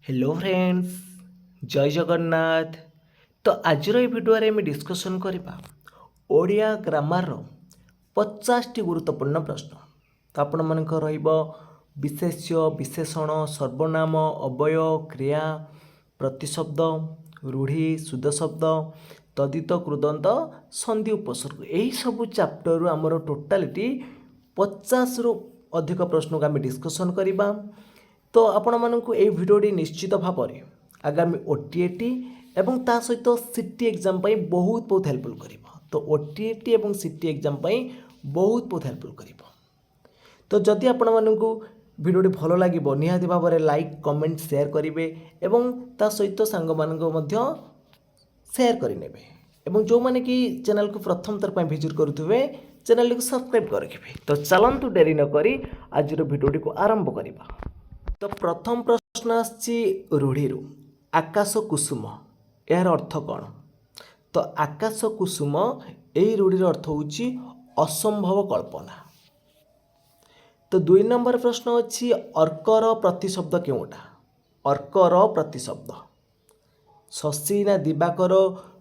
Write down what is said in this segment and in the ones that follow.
Hello friends, जय जगन्नाथ। तो आज भिडियो में डिस्कसन करवा ओडिया ग्रामर 50 टी गुरुत्वपूर्ण प्रश्न। तो आपण मन विशेष्य विशेषण सर्वनाम अव्यय क्रिया प्रतिशब्द रूढ़ी शुद्ध शब्द तदित कृदंत संधि उपसर्ग यही सब चैप्टर आमर टोटालिटी 50 रु अधिक प्रश्न को आम डिस्कसन करवा। तो आपण मानक ये भिडियोटी निश्चित भाव में आगामी ओटीएटी एवं ता सहित सीटी एग्जाम पाई बहुत हेल्पफुल करिवो। तो ओटीएटी एवं सीटी एग्जाम पाई बहुत हेल्पफुल करिवो। तो जदि आपण मानक भिडियोटी भल लगे निहाती भाव में लाइक कमेंट शेयर करेंगे एवं ता सहित सांग मानक मध्य शेयर करेंगे एवं जो माने कि चैनल को प्रथम थर पर विजिट करुवे चैनल को सब्सक्राइब कर रखिए। तो चलतु डेरी न करी आज भिडियोटी को आरंभ करवा। तो प्रथम प्रश्न आछि रूढ़ी आकाश कुसुम यार अर्थ कौन? तो आकाश कुसुम यही रूढ़ीर अर्थ होछि असंभव कल्पना। तो 2 नंबर प्रश्न अछि अर्कर प्रतिशब्द केउटा? अर्कर प्रतिशब्द शशि ना दिवाकर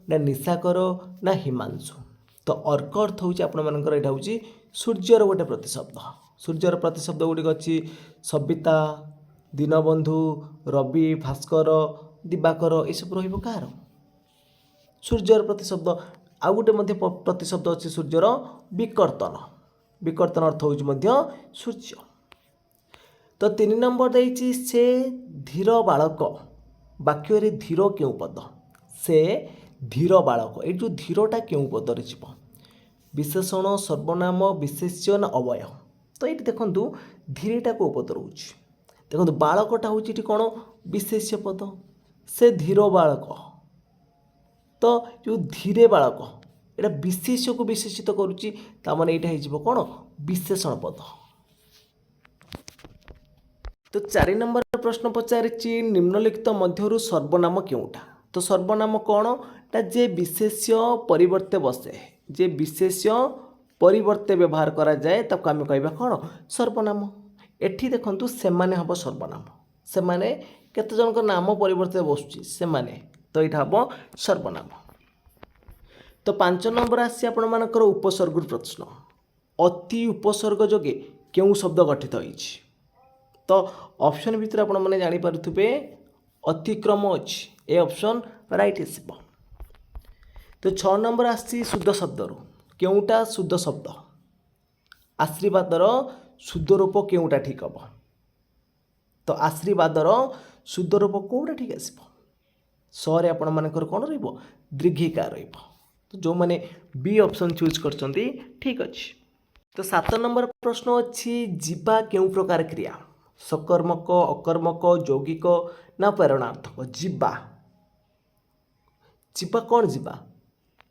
ना निशाकर ना हिमांशु। तो अर्क अर्थ होछि आपण मानकर एटा होछि सूर्यर गोटे प्रतिशब्द। सूर्यर प्रतिशब्द गुड़िक अच्छी सविता दीनबंधु रवि भास्कर दिवाकर ये सब रहार सूर्यर प्रतिशब्द। आउ गोटे प्रतिशब्द अच्छी सूर्यर विकर्तन। विकर्तन अर्थ हो सूर्य। तो 3 नंबर देछि से धीर बालक वाक्य रे धीर क्यों पद? से धीर बालक ये जो धीरटा क्यों पदर जीव? विशेषण सर्वनाम विशेष्य ना अवय? तो ये देखु धीरेटा को पद रोच देखो बालकटा हूँ कौन विशेष्य पद से धीर बालक। तो जो धीरे बालक एटा विशेष्य को विशेषित करुच्ची ताମାନେ एटा हो कौन विशेषण पद। तो 4 नंबर प्रश्न पचारि निम्नलिखित मध्यरु सर्वनाम केउटा? तो सर्वनाम कौन ता जे विशेष्य परिवर्ते बसे जे विशेष्य परिवर्ते व्यवहार करा जाए ताको आमे कहबा कौन सर्वनाम। एठी देखंतु सेमाने हबो सर्वनाम। सेमाने केते जनक नाम परिवर्ते बसुची सेमाने तो एठा हबो सर्वनाम। तो 5 नंबर आसी आपण मानकर उपसर्ग प्रश्न अति उपसर्ग जोगे केउ शब्द गठित होईछि? तो ऑप्शन भितर आपण माने जानि पारुथुबे अतिक्रम अछि ए ऑप्शन राइट आसीबो। तो 6 नंबर आसी शुद्ध शब्द रो केउटा शुद्ध शब्द आशीर्वादर शुद्ध रूप केउटा ठीक हम? तो आशीर्वादर शुद्ध रूप कौटा ठीक आसो? सरे आपण मानकर कौन रहिबो दीर्घिका रहिबो। तो जो माने बी ऑप्शन चूज करचंती ठीक अछि। तो 7 नंबर प्रश्न अछि जीवा केउ प्रकार क्रिया? सकर्मक अकर्मक यौगिक ना प्रेरणार्थक? जीवा जीवा कौन जीवा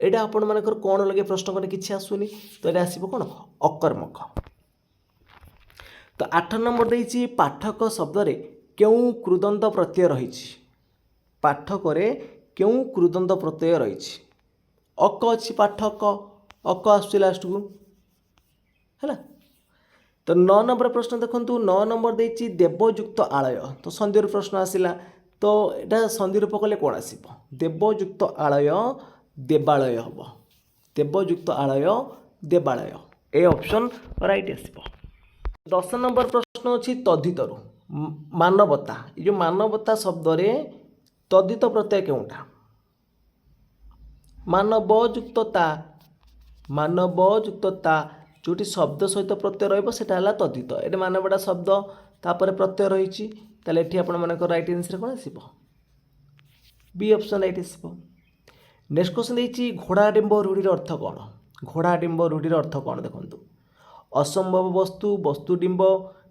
एटा आपण मानकर कौन लगे प्रश्न करे किछि आसुनी। तो एटा आसीबो कौन अकर्मक। तो 8 नंबर देछि पाठक शब्द रे केउ कृदंत प्रत्यय रहिछि? पाठक रे केउ कृदंत प्रत्यय रहिछि? अक अछि पाठक अक आसु लास्ट को हैला। तो 9 नंबर प्रश्न देखंतु 9 नंबर देछि देवयुक्त आलय। तो संधि प्रश्न आसिला तो एटा संधि रूप कले कोन आसीबो? देवयुक्त आलय देवालय हबो। देवयुक्त आलय देवालय ए ऑप्शन राइट आसीबो। 10 नंबर प्रश्न अच्छी तद्धितरु मानवता ये जो मानवता शब्द रे तद्धित प्रत्यय केउटा? मानवयुक्तता मानवयुक्तता जोटी शब्द सहित प्रत्यय रहिबो सेटा हला तद्धित। एटे मानवता शब्द तापर प्रत्यय रहिछि ताले एठी आपण मानकर राइट आंसर कोन आसीबो? बी ऑप्शन राइट आसीबो। नेक्स्ट क्वेश्चन देछि घोड़ा डिंब रूढ़ीर अर्थ कोन? घोड़ा डिंब रूढ़ीर अर्थ कोन देखंतु असंभव वस्तु वस्तुडिंब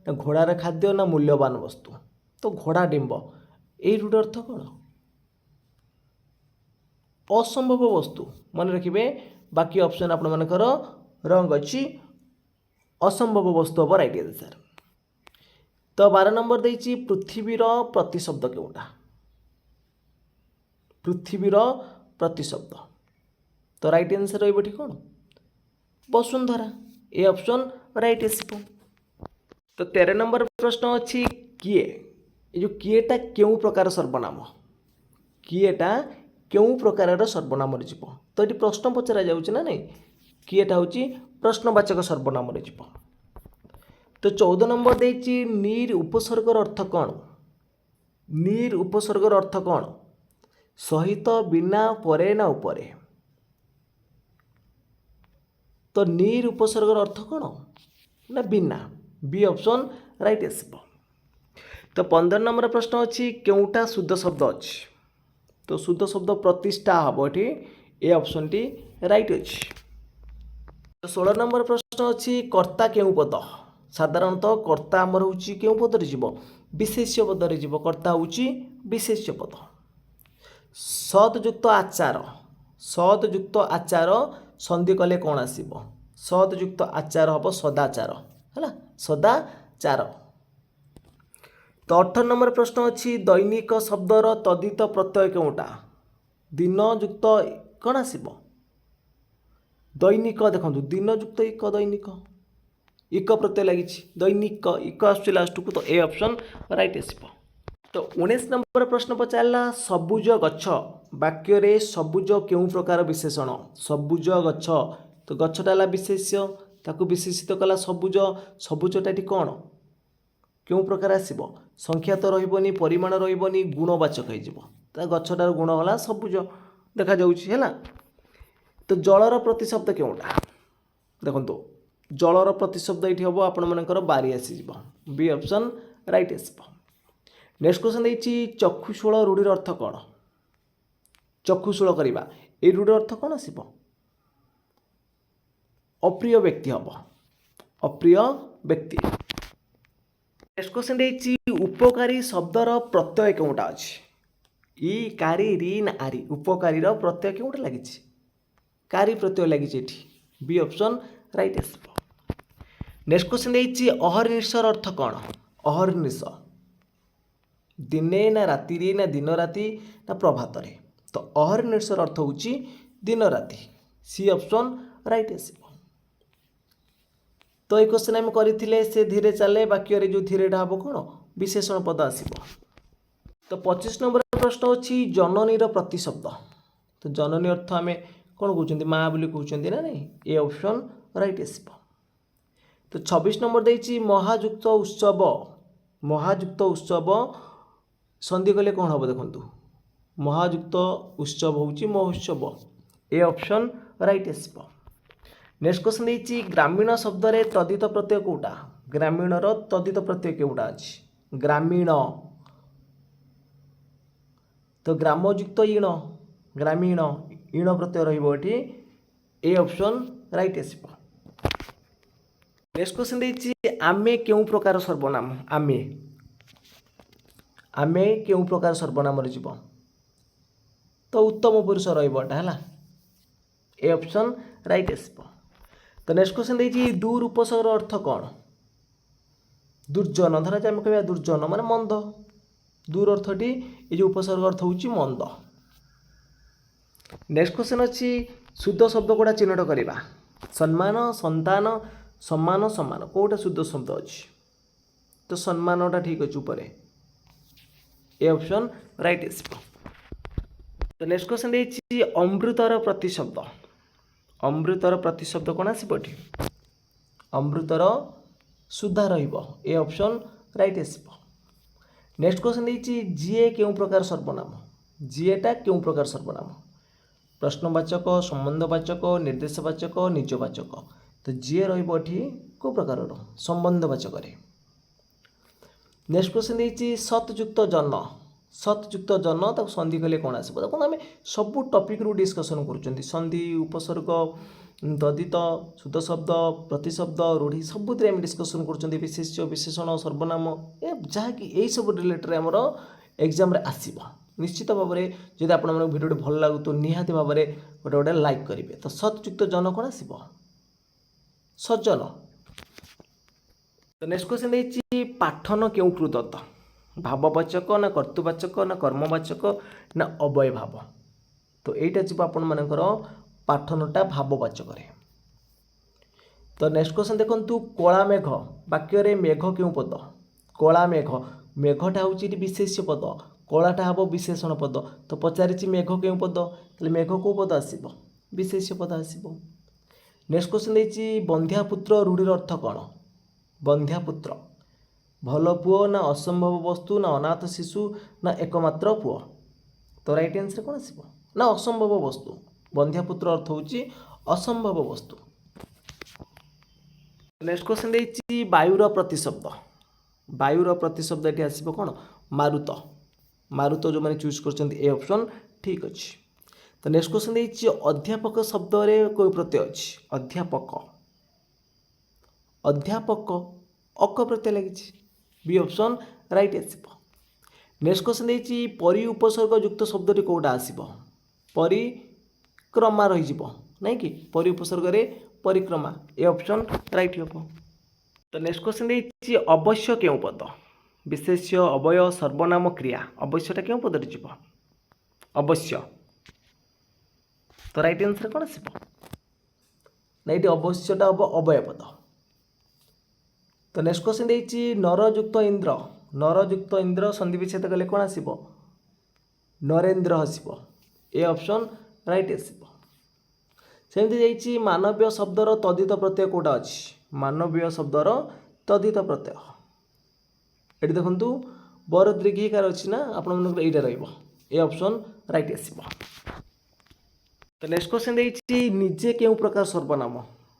ना घोड़ार खाद्य ना मूल्यवान वस्तु। तो घोड़ा डिंब यही रूढ़ अर्थ कौन? असंभव वस्तु मन रखिए। बाकी ऑप्शन आपण मानकर रंग अच्छी असंभव वस्तु हम राइट आंसर। तो 12 नंबर देछि पृथ्वीर प्रतिशब्द केउटा? पृथ्वीर प्रतिशब्द तो राइट आंसर रहिबो ठीक कौन वसुंधरा ए ऑप्शन राइट आसीबो। तो 13 नंबर प्रश्न अच्छी किए ये जो किएटा केउं प्रकार सर्वनाम किएटा केउं प्रकार सर्वनाम जीव तो ये प्रश्न पचरा जाउछि ना नहीं किएटा होछि प्रश्नवाचक सर्वनाम जीव। तो 14 नंबर देछि नीर उपसर्गर अर्थ कौन नीर उपसर्गर अर्थ कौन सहित बिना परे ना उपरे तो नीर उपसर्गर अर्थ कौन ना बिना बी ऑप्शन राइट आसब। तो 15 नंबर प्रश्न अच्छी केउटा शुद्ध शब्द अच्छी तो शुद्ध शब्द प्रतिष्ठा हम ये ए ऑप्शन टी राइट अच्छी। तो 16 नंबर प्रश्न अच्छी कर्ता केउ पद साधारणतः कर्ता आमर होची केउ पदरे जीव विशेष्य पदरे जीव कर्ता होची विशेष्य पद। सदयुक्त आचार संधि कले कौन आसीबो सदयुक्त आचार हम सदाचार है सदाचार। तो 18 नंबर प्रश्न अच्छी दैनिक शब्दर तदित प्रत्यय केउटा दिन युक्त कौन आसीबो दैनिक देखो दिन युक्त इक दैनिक इक प्रत्यय लगी दैनिक इक आसुची लास्ट को तो ए ऑप्शन राइट आसीबो। तो 19 नंबर प्रश्न पचारला सबुज गछ वाक्य रे सबुज केउं प्रकार विशेषण सबुज गछ तो गछटा विशेष्य ताकू विशेषित कला सबुज सबुजटा कौन केउं प्रकार आसीबो संख्या तो रहिबनी परिमाण रहिबनी गुणवाचक हो गछटार गुण होला सबुज देखा जाउछि हैला। तो जलर प्रतिशब्द केउटा देखंतु जलर प्रतिशब्द ये हम आपण मनकर बारी आसीज बी ऑप्शन राइट आसब। नेक्स्ट क्वेश्चन देछि चक्षुषूल रूढ़िर अर्थ कौन चक्षुषूल करवा ए रूढ़िर अर्थ कौन आसीबो अप्रिय व्यक्ति हम अप्रिय व्यक्ति। नेक्स्ट क्वेश्चन देछि उपकारी शब्दर प्रत्यय केउटा अछि ई कारी री ना आरी उपकारी प्रत्यय केउटा लगी कारी प्रत्यय लगी बी ऑप्शन राइट आसब। नेक्स्ट क्वेश्चन देछि अहर्निशर अर्थ कौन अहर्निश दिने ना राति ना दिन राति ना प्रभात रे तो अहर्निशर अर्थ होछि दिन राति सी ऑप्शन राइट आसब। तो ये क्वेश्चन आम करथिले से धीरे चले वाक्य रे जो धीरेटा हम कौन विशेषण पद आसब। तो 25 नंबर प्रश्न अच्छी जननीर प्रतिशब्द तो जननी अर्थ आम कौन कहते माँ बोली कहते ना नहीं ए ऑप्शन राइट आसब। तो 26 नंबर देछि महायुक्त उत्सव संधि कले कौन हम देखु महायुक्त उत्सव होछि महोत्सव ए ऑप्शन राइट आसब। नेक्स्ट क्वेश्चन देछि ग्रामीण शब्द रे तदित प्रत्यय कोटा ग्रामीणर तदित प्रत्यय केउटा अछि ग्रामीण तो ग्रामयुक्त ईण ग्रामीण ईण प्रत्यय रहिबो एठी ए ऑप्शन राइट आसब। नेक्स्ट क्वेश्चन देछि आमे केउं प्रकार सर्वनाम आमे केउं प्रकार सर्वनाम रे जीव तो उत्तम पुरुष रहिबो एटा हला ए ऑप्शन राइट आसब। तो नेक्स्ट क्वेश्चन देछि दूर उपसर्ग अर्थ कौन दुर्जन धरा आम कह दुर्जन माने मंद दूर अर्थटी ये जो उपसर्ग अर्थ होछि मंद। नेक्स्ट क्वेश्चन अच्छी शुद्ध शब्द कोड़ा चिन्हट करवा सम्मान संतान सम्मान सम्मान कोटा शुद्ध शब्द अच्छी तो सम्मानटा ठीक अच्छे ऊपर ए ऑप्शन राइट आसब। तो नेक्स्ट क्वेश्चन देछि अमृतर प्रतिशब्द कौन आसब अमृतर सुधा रहिबो ए ऑप्शन राइट आसब। नेक्स्ट क्वेश्चन देछि जीए केउं प्रकार सर्वनाम जीएटा केउं प्रकार सर्वनाम प्रश्नवाचक संबंधवाचक निर्देशवाचक निजवाचक तो जीए रहिबो एठी को प्रकार संबंधवाचक रे। नेक्स्ट क्वेश्चन देछि सतयुक्त जन ताको संधि कले कौन आसब देखो आम सब टॉपिक रू डिस्कशन करूछंती संधि उपसर्ग तदित शुद्ध शब्द प्रतिशब्द रूढ़ी सबुरे आम डिस्कशन करूछंती विशेष्य विशेषण सर्वनाम ए जहाँकि यही सब रिलेटेड आमर एग्जाम रे आसीबो निश्चित भाव में जब आप भिडियो भल लगु तो निहाती भाव में गोटे गोटे लाइक करेंगे। तो सतयुक्त जन कौन आसब सज्जन। तो नेक्स्ट क्वेश्चन देछि पाठन केउं कृदत्त भाववाचक ना कर्तृवाचक ना कर्मवाचक ना अव्यय भाव तो यहीटा जी आपण मानकर पाठनटा भाववाचक रे। तो नेक्स्ट क्वेश्चन देखंतु कला मेघ वाक्य रे मेघ केउं पद कला मेघ मेघटा हूँ विशेष्य पद कलाटा हम विशेषण पद तो पचारि मेघ क्यों पद ताहले मेघ कौ पद आसब विशेष्य पद आसब। नेक्स्ट क्वेश्चन देछि बंध्यापुत्र रूढ़िर अर्थ कौन बंध्यापुत्र भल पुओ ना असंभव वस्तु ना अनाथ शिशु ना एकमात्र पुओ तो राइट आंसर कौन आसब ना असंभव वस्तु बंध्यापुत्र अर्थ होची असंभव वस्तु। नेक्स्ट क्वेश्चन देछि वायुर प्रतिशब्द ये आसब कौन मारुत मारुत जो मैंने चूज कर ए ऑप्शन ठीक अच्छे। तो नेक्स्ट क्वेश्चन देछि अध्यापक शब्द रे कोई प्रत्यय अच्छी अध्यापक अक प्रत्यय लगी बी ऑप्शन राइट आसब। नेक्स्ट क्वेश्चन देछि परि उपसर्ग युक्त शब्दटी कौटा आसब परिक्रमा रही नहीं कि परि उपसर्ग रे परिक्रमा ए ऑप्शन राइट हम। तो नेक्स्ट क्वेश्चन देछि अवश्य क्यों पद विशेष्य अवय सर्वनाम क्रिया अवश्यटा क्यों पद रे जीव अवश्य तो राइट आंसर कौन आसब ना ये अवश्यटा हम अवय पद। तो नेक्स्ट क्वेश्चन देछि नरयुक्त इंद्र संधि विच्छेद कले कौन आसब नरेन्द्र आसब ए ऑप्शन राइट आसब। सेमती जाइछि मानवीय शब्दर तद्धित प्रत्यय कोटा अछि मानवीय शब्दर तद्धित प्रत्यय ये देखु बर दीर्घिकार अच्छी ना आपंकर यहाँ रहा ए ऑप्शन राइट आसब। तो नेक्स्ट क्वेश्चन देछि निजे क्यों प्रकार सर्वनाम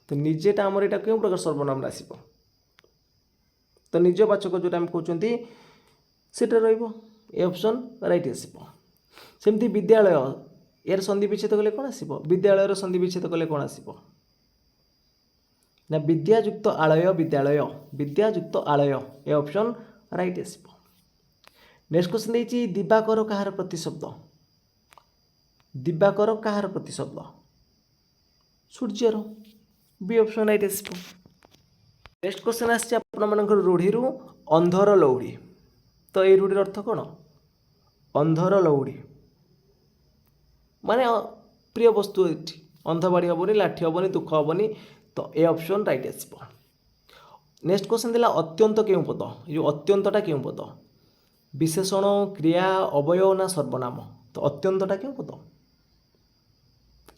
तो निजेटा आमर यहाँ क्यों प्रकार सर्वनाम आसब तो निजवाचक जो आम कहते सेटा रे ऑप्शन राइट आसब। सेमती विद्यालय यार संधि विच्छेद कले कौन आसब विद्यालय संधि विच्छेद कले कौन आसब ना विद्यायुक्त आलय ए ऑप्शन राइट आसब। नेक्स्ट क्वेश्चन देछि दिवाकर कहार प्रतिशब्द सूर्यर बी ऑप्शन राइट आसब। नेक्स्ट क्वेश्चन आछि आपनकर रूढ़ी अंधर लौड़ी तो ये रूढ़िर अर्थ कौन अंधर लौड़ी माने प्रिय वस्तु अंध बाड़ी हेनी लाठी हेनी दुख हेनी तो ए ऑप्शन राइट आसब। नेक्स्ट क्वेश्चन दिला अत्यंत क्यों पद जो अत्यंतटा क्यों पद विशेषण क्रिया अवय ना सर्वनाम तो अत्यंतटा क्यों पद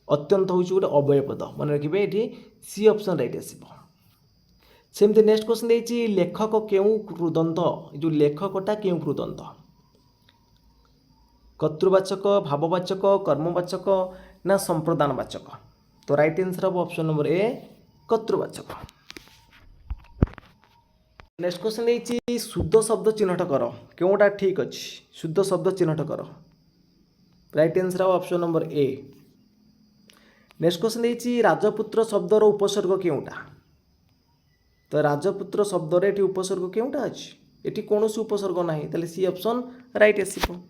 अत्यंत हूँ गोटे अवय पद मन रखिए ये सी ऑप्शन राइट आसब। सेमती नेक्स्ट क्वेश्चन देछि लेखक क्यों कृदंत जो लेखकटा क्यों कृदंत कर्तृवाचक भाववाचक कर्मवाचक ना संप्रदानवाचक तो राइट आंसर हम ऑप्शन नंबर ए कर्तृवाचक। नेक्स्ट क्वेश्चन देछि शुद्ध शब्द चिन्हट कर क्योंटा ठीक अच्छी शुद्ध शब्द चिन्हट कर राइट आंसर हम option number A. Next question देछि राजपुत्र शब्दर उपसर्ग क्योंटा तो राजपुत्र शब्द ये उपसर्ग क्योंटा अच्छी ये कौन उपसर्ग ना ताले सी ऑप्शन राइट आसब।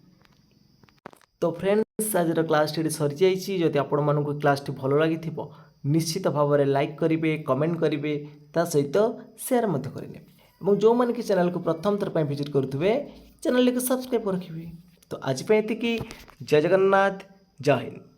तो फ्रेंड्स आज क्लास टी सरी जाइए जदि आपण मानक क्लास टी भल लगी निश्चित भाव में लाइक करेंगे कमेंट करेंगे ता सहित शेयर करेंगे और जो मैंने कि चैनल को प्रथम थर पर विजिट करुवे चैनल को सब्सक्राइब रखिए। तो आज ये जय जगन्नाथ जय हिंद।